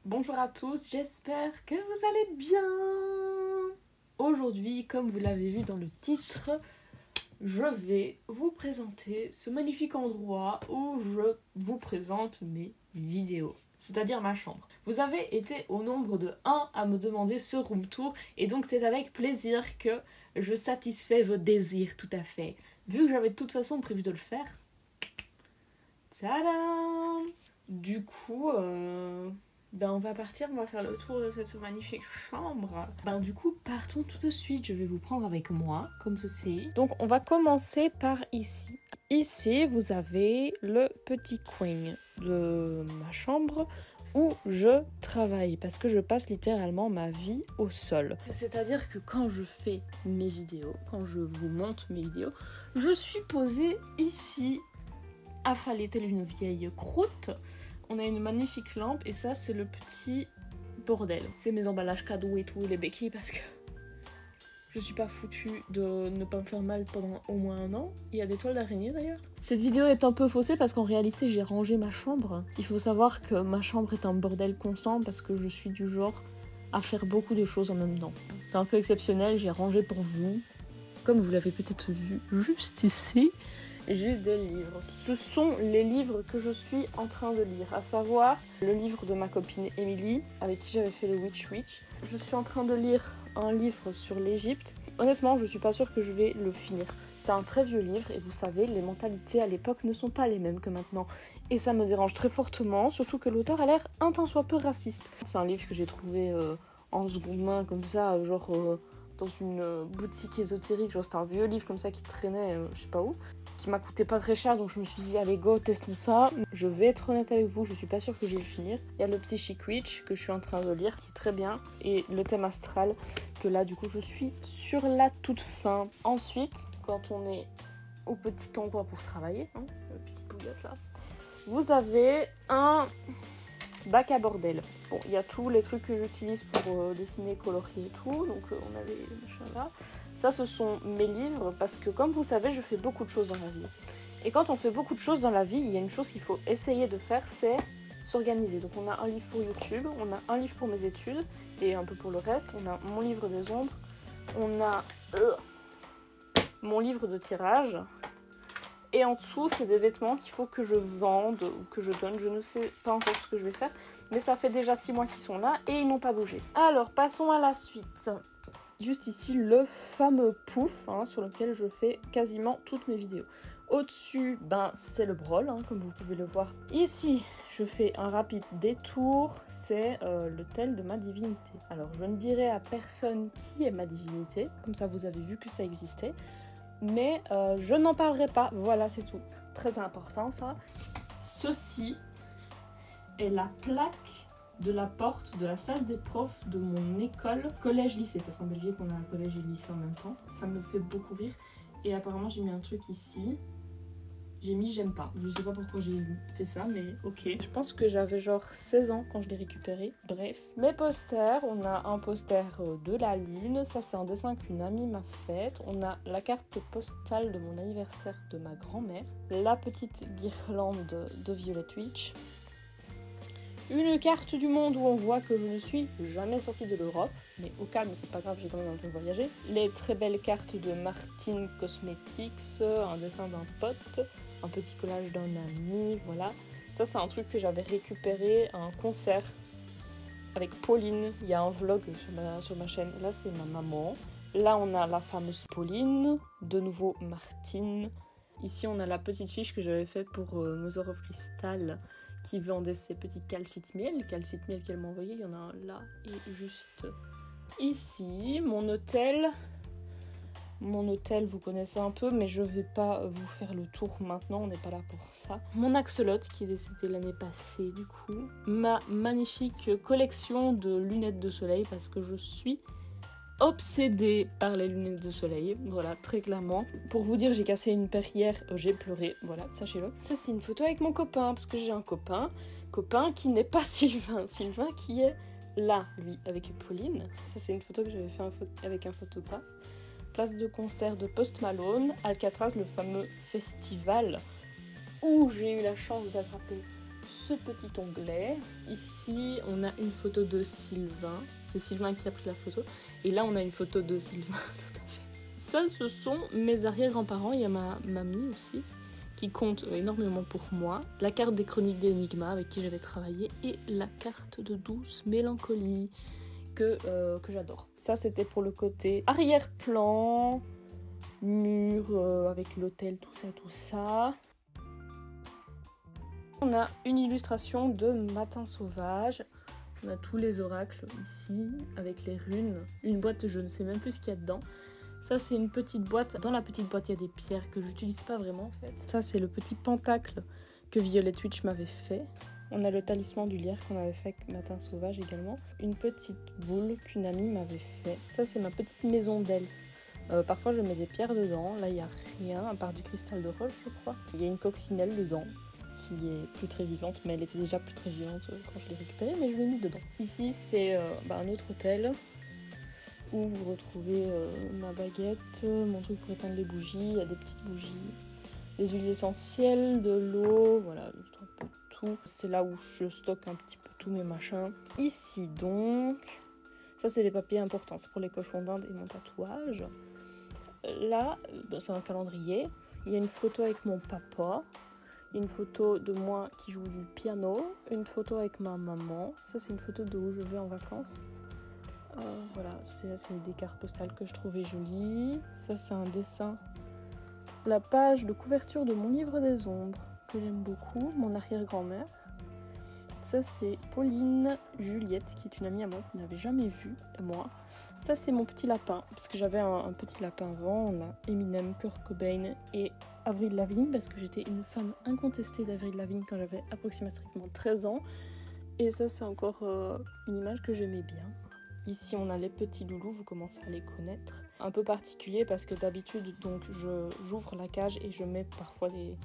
Bonjour à tous, j'espère que vous allez bien. Aujourd'hui, comme vous l'avez vu dans le titre, je vais vous présenter ce magnifique endroit où je vous présente mes vidéos, c'est-à-dire ma chambre. Vous avez été au nombre de 1 à me demander ce room tour et donc c'est avec plaisir que je satisfais vos désirs tout à fait. Vu que j'avais de toute façon prévu de le faire, tadam! Du coup, on va partir, on va faire le tour de cette magnifique chambre. Du coup, partons tout de suite. Je vais vous prendre avec moi, comme ceci. Donc, on va commencer par ici. Ici, vous avez le petit coin de ma chambre où je travaille parce que je passe littéralement ma vie au sol. C'est-à-dire que quand je fais mes vidéos, quand je vous monte mes vidéos, je suis posée ici, affalée telle une vieille croûte. On a une magnifique lampe et ça c'est le petit bordel. C'est mes emballages cadeaux et tout, les béquilles parce que je suis pas foutue de ne pas me faire mal pendant au moins 1 an. Il y a des toiles d'araignée d'ailleurs. Cette vidéo est un peu faussée parce qu'en réalité j'ai rangé ma chambre. Il faut savoir que ma chambre est un bordel constant parce que je suis du genre à faire beaucoup de choses en même temps. C'est un peu exceptionnel, j'ai rangé pour vous. Comme vous l'avez peut-être vu juste ici, j'ai des livres. Ce sont les livres que je suis en train de lire, à savoir le livre de ma copine Emily, avec qui j'avais fait le Witch Witch. Je suis en train de lire un livre sur l'Égypte. Honnêtement, je suis pas sûre que je vais le finir. C'est un très vieux livre et vous savez, les mentalités à l'époque ne sont pas les mêmes que maintenant. Et ça me dérange très fortement, surtout que l'auteur a l'air un tant soit peu raciste. C'est un livre que j'ai trouvé en seconde main comme ça, dans une boutique ésotérique. Genre c'était un vieux livre comme ça qui traînait je sais pas où, qui m'a coûté pas très cher, donc je me suis dit allez go, testons ça. Je vais être honnête avec vous, je suis pas sûre que je vais le finir. Il y a le Psychic Witch que je suis en train de lire, qui est très bien, et le thème astral, que là du coup je suis sur la toute fin. Ensuite, quand on est au petit endroit pour travailler, le petit bouillotte là, vous avez un bac à bordel. Bon, il y a tous les trucs que j'utilise pour dessiner, colorier et tout, donc on avait les machins là. Ça, ce sont mes livres, parce que comme vous savez, je fais beaucoup de choses dans la vie. Et quand on fait beaucoup de choses dans la vie, il y a une chose qu'il faut essayer de faire, c'est s'organiser. Donc on a un livre pour YouTube, on a un livre pour mes études, et un peu pour le reste, on a mon livre des ombres, on a mon livre de tirage, et en dessous, c'est des vêtements qu'il faut que je vende ou que je donne. Je ne sais pas encore ce que je vais faire, mais ça fait déjà 6 mois qu'ils sont là et ils n'ont pas bougé. Alors, passons à la suite. Juste ici, le fameux pouf sur lequel je fais quasiment toutes mes vidéos. Au-dessus, c'est le brol, comme vous pouvez le voir. Ici, je fais un rapide détour, c'est le tel de ma divinité. Alors, je ne dirai à personne qui est ma divinité, comme ça vous avez vu que ça existait. Mais je n'en parlerai pas, voilà c'est tout. Très important ça. Ceci est la plaque de la porte de la salle des profs de mon école collège-lycée. Parce qu'en Belgique on a un collège et lycée en même temps. Ça me fait beaucoup rire. Et apparemment j'ai mis un truc ici. J'ai mis j'aime pas. Je sais pas pourquoi j'ai fait ça, mais ok. Je pense que j'avais genre 16 ans quand je l'ai récupéré. Bref. Mes posters, on a un poster de la lune. Ça, c'est un dessin qu'une amie m'a fait. On a la carte postale de mon anniversaire de ma grand-mère. La petite guirlande de Violet Witch. Une carte du monde où on voit que je ne suis jamais sortie de l'Europe. Mais au calme, c'est pas grave, j'ai quand même un peu voyagé. Les très belles cartes de Martin Cosmetics. Un dessin d'un pote. Un petit collage d'un ami, voilà. Ça, c'est un truc que j'avais récupéré à un concert avec Pauline. Il y a un vlog sur ma chaîne. Là, c'est ma maman. Là, on a la fameuse Pauline. De nouveau, Martine. Ici, on a la petite fiche que j'avais faite pour Mother of Crystal qui vendait ses petits calcite miel. Les calcite miel qu'elle m'a envoyé, il y en a un là et juste ici. Mon hôtel. Mon hôtel, vous connaissez un peu, mais je vais pas vous faire le tour maintenant, on n'est pas là pour ça. Mon axolote qui est décédé l'année passée, du coup. Ma magnifique collection de lunettes de soleil, parce que je suis obsédée par les lunettes de soleil. Voilà, très clairement. Pour vous dire, j'ai cassé une paire hier, j'ai pleuré, voilà, sachez-le. Ça, c'est une photo avec mon copain, parce que j'ai un copain qui n'est pas Sylvain. Sylvain qui est là, lui, avec Pauline. Ça, c'est une photo que j'avais fait avec un photographe. Place de concert de Post Malone, Alcatraz, le fameux festival où j'ai eu la chance d'attraper ce petit onglet. Ici, on a une photo de Sylvain. C'est Sylvain qui a pris la photo. Et là, on a une photo de Sylvain, tout à fait. Ça, ce sont mes arrière-grands-parents. Il y a ma mamie aussi, qui compte énormément pour moi. La carte des chroniques d'Enigma, avec qui j'avais travaillé. Et la carte de Douce Mélancolie, que j'adore. Ça, c'était pour le côté arrière-plan, mur avec l'hôtel, tout ça. On a une illustration de Matin Sauvage. On a tous les oracles ici, avec les runes. Une boîte, je ne sais même plus ce qu'il y a dedans. Ça, c'est une petite boîte. Dans la petite boîte, il y a des pierres que j'utilise pas vraiment, en fait. Ça, c'est le petit pentacle que Violette Witch m'avait fait. On a le talisman du lierre qu'on avait fait avec Matin Sauvage également. Une petite boule qu'une amie m'avait fait. Ça, c'est ma petite maison d'elfe. Parfois, je mets des pierres dedans. Là, il n'y a rien, à part du cristal de roche, je crois. Il y a une coccinelle dedans, qui est plus très vivante, mais elle était déjà plus très vivante quand je l'ai récupérée, mais je l'ai mise dedans. Ici, c'est un autre hôtel, où vous retrouvez ma baguette, mon truc pour éteindre les bougies, il y a des petites bougies, des huiles essentielles, de l'eau, voilà, un peu tout. C'est là où je stocke un petit peu tous mes machins. Ici donc, ça c'est les papiers importants, c'est pour les cochons d'Inde et mon tatouage. Là, c'est un calendrier, il y a une photo avec mon papa, une photo de moi qui joue du piano, une photo avec ma maman, ça c'est une photo de où je vais en vacances. Voilà, c'est des cartes postales que je trouvais jolies. Ça c'est un dessin, la page de couverture de mon livre des ombres, que j'aime beaucoup, mon arrière-grand-mère. Ça c'est Pauline Juliette, qui est une amie à moi que vous n'avez jamais vue, moi. Ça c'est mon petit lapin, parce que j'avais un petit lapin avant. On a Eminem, Kurt Cobain et Avril Lavigne, parce que j'étais une fan incontestée d'Avril Lavigne quand j'avais approximativement 13 ans. Et ça c'est encore une image que j'aimais bien. Ici on a les petits loulous, vous commencez à les connaître. Un peu particulier parce que d'habitude donc j'ouvre la cage et je mets parfois des...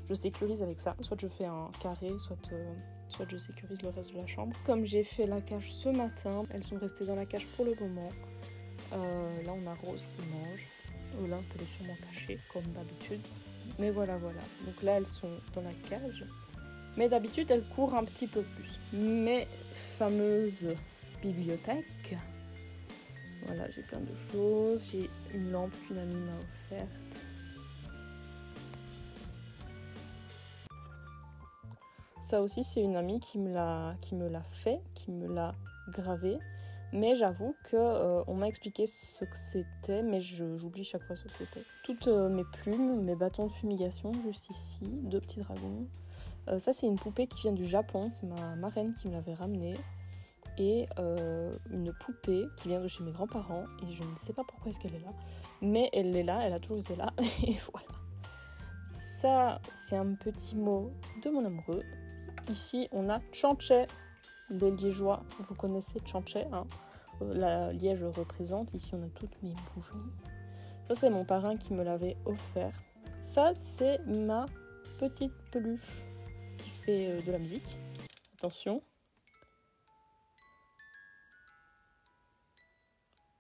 Je sécurise avec ça, soit je fais un carré, soit je sécurise le reste de la chambre. Comme j'ai fait la cage ce matin, elles sont restées dans la cage pour le moment. Là on a Rose qui mange, Olympe elle est sûrement cachée comme d'habitude. Mais voilà. Donc là elles sont dans la cage. Mais d'habitude elles courent un petit peu plus. Mes fameuses bibliothèques. Voilà, j'ai plein de choses. J'ai une lampe qu'une amie m'a offerte. Ça aussi c'est une amie qui me l'a fait, qui me l'a gravé. Mais j'avoue que on m'a expliqué ce que c'était, mais j'oublie chaque fois ce que c'était. Toutes mes plumes, mes bâtons de fumigation, juste ici, 2 petits dragons. Ça c'est une poupée qui vient du Japon, c'est ma marraine qui me l'avait ramenée. Et une poupée qui vient de chez mes grands-parents, et je ne sais pas pourquoi est-ce qu'elle est là, mais elle est là, elle a toujours été là, et voilà. Ça, c'est un petit mot de mon amoureux. Ici, on a Tchanché, les liégeois. Vous connaissez Tchanché, hein. La Liège représente. Ici, on a toutes mes bougies. Ça, c'est mon parrain qui me l'avait offert. Ça, c'est ma petite peluche qui fait de la musique. Attention.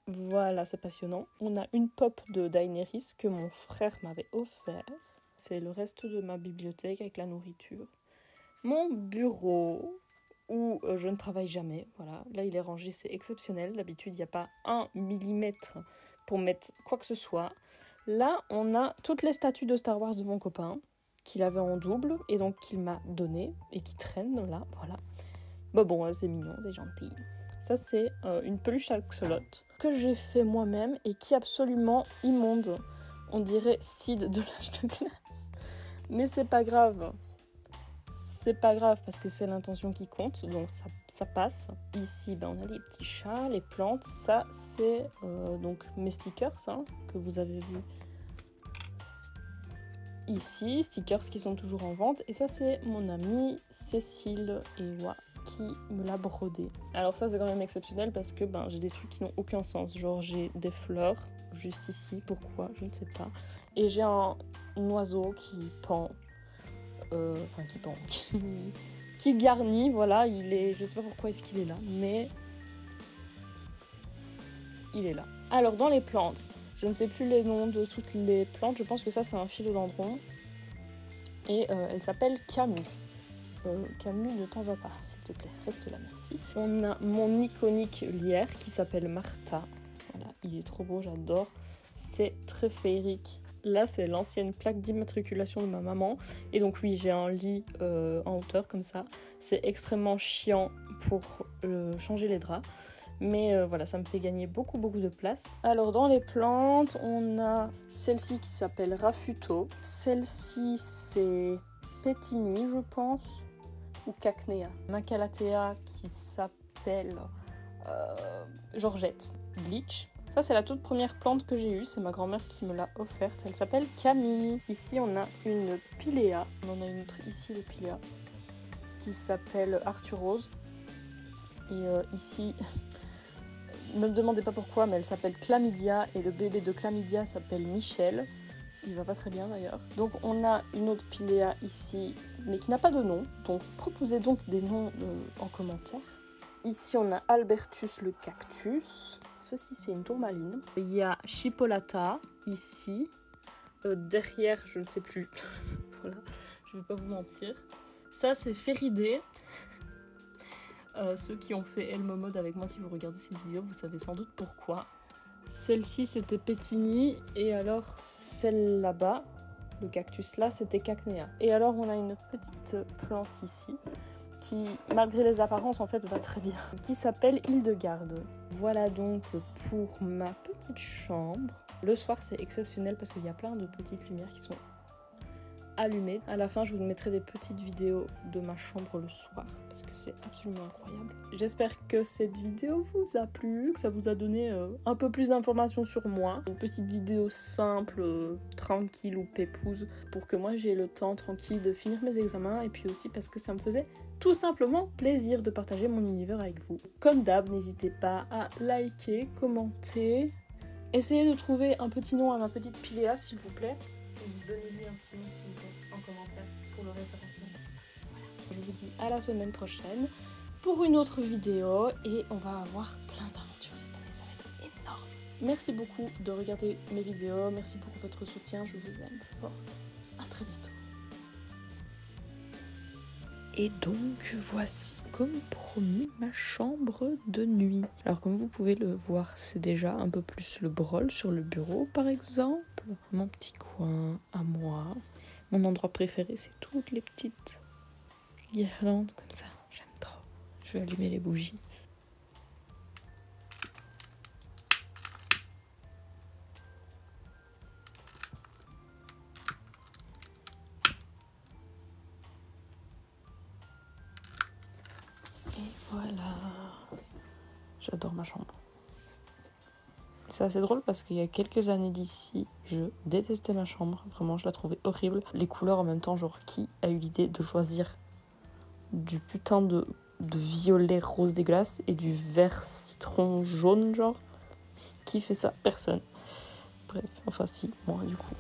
Voilà, c'est passionnant. On a une pop de Daenerys que mon frère m'avait offert. C'est le reste de ma bibliothèque avec la nourriture. Mon bureau, où je ne travaille jamais. Voilà, là il est rangé, c'est exceptionnel. D'habitude, il n'y a pas 1 millimètre pour mettre quoi que ce soit. Là, on a toutes les statues de Star Wars de mon copain, qu'il avait en double, et donc qu'il m'a donné, et qui traînent là, voilà. Bon, c'est mignon, c'est gentil. Ça, c'est une peluche axolot que j'ai fait moi-même et qui est absolument immonde. On dirait Sid de l'âge de glace. Mais c'est pas grave. C'est pas grave parce que c'est l'intention qui compte, donc ça passe. Ici, on a les petits chats, les plantes. Ça, c'est donc mes stickers hein, que vous avez vus ici. Stickers qui sont toujours en vente. Et ça, c'est mon amie Cécile Ewa qui me l'a brodé. Alors ça, c'est quand même exceptionnel parce que j'ai des trucs qui n'ont aucun sens. Genre, j'ai des fleurs juste ici. Pourquoi? Je ne sais pas. Et j'ai un oiseau qui pend. Qui garnit, voilà, il est, je sais pas pourquoi est-ce qu'il est là, mais il est là. Alors dans les plantes, je ne sais plus les noms de toutes les plantes, je pense que ça c'est un philodendron, et elle s'appelle Camus. Camus, ne t'en va pas, s'il te plaît, reste là, merci. On a mon iconique lierre qui s'appelle Martha. Voilà, il est trop beau, j'adore. C'est très féerique. Là, c'est l'ancienne plaque d'immatriculation de ma maman. Et donc oui, j'ai un lit en hauteur comme ça. C'est extrêmement chiant pour changer les draps. Mais voilà, ça me fait gagner beaucoup de place. Alors dans les plantes, on a celle-ci qui s'appelle Rafuto. Celle-ci, c'est Pétini, je pense, ou Cacnea. Macalathea qui s'appelle Georgette. Glitch. Ça, c'est la toute première plante que j'ai eue. C'est ma grand-mère qui me l'a offerte. Elle s'appelle Camille. Ici, on a une Pilea. On en a une autre ici, le Pilea, qui s'appelle Arthurose. Et ici... Ne me demandez pas pourquoi, mais elle s'appelle Chlamydia et le bébé de Chlamydia s'appelle Michel. Il va pas très bien d'ailleurs. Donc on a une autre Pilea ici, mais qui n'a pas de nom. Donc proposez donc des noms en commentaire. Ici on a Albertus le cactus. Ceci c'est une tourmaline. Il y a Chipolata ici. Derrière, je ne sais plus. Voilà, je vais pas vous mentir. Ça c'est Féridée. Ceux qui ont fait Elmo Mode avec moi, si vous regardez cette vidéo, vous savez sans doute pourquoi. Celle-ci, c'était Pétini. Et alors, celle là-bas, le cactus là, c'était Cacnea. Et alors, on a une petite plante ici, qui, malgré les apparences, en fait, va très bien. Qui s'appelle Hildegarde. Voilà donc pour ma petite chambre. Le soir, c'est exceptionnel parce qu'il y a plein de petites lumières qui sont allumées. À la fin, je vous mettrai des petites vidéos de ma chambre le soir parce que c'est absolument incroyable. J'espère que cette vidéo vous a plu, que ça vous a donné un peu plus d'informations sur moi. Une petite vidéo simple, tranquille ou pépouse pour que moi j'ai le temps tranquille de finir mes examens et puis aussi parce que ça me faisait tout simplement plaisir de partager mon univers avec vous. Comme d'hab, n'hésitez pas à liker, commenter, essayez de trouver un petit nom à ma petite Pilea s'il vous plaît. Donnez-lui un petit nom s'il vous plaît en commentaire pour le référencement. Voilà. Je vous dis à la semaine prochaine pour une autre vidéo et on va avoir plein d'aventures cette année, ça va être énorme. Merci beaucoup de regarder mes vidéos, merci pour votre soutien, je vous aime fort. À très bientôt. Et donc voici comme promis ma chambre de nuit. Alors comme vous pouvez le voir, c'est déjà un peu plus le brol sur le bureau par exemple. Mon petit coin à moi. Mon endroit préféré, c'est toutes les petites guirlandes comme ça. J'aime trop. Je vais allumer les bougies. Et voilà. J'adore ma chambre. C'est assez drôle parce qu'il y a quelques années d'ici, je détestais ma chambre. Vraiment, je la trouvais horrible. Les couleurs en même temps, genre, qui a eu l'idée de choisir du putain de violet rose dégueulasse et du vert citron jaune, genre? Qui fait ça? Personne. Bref, enfin si, moi du coup.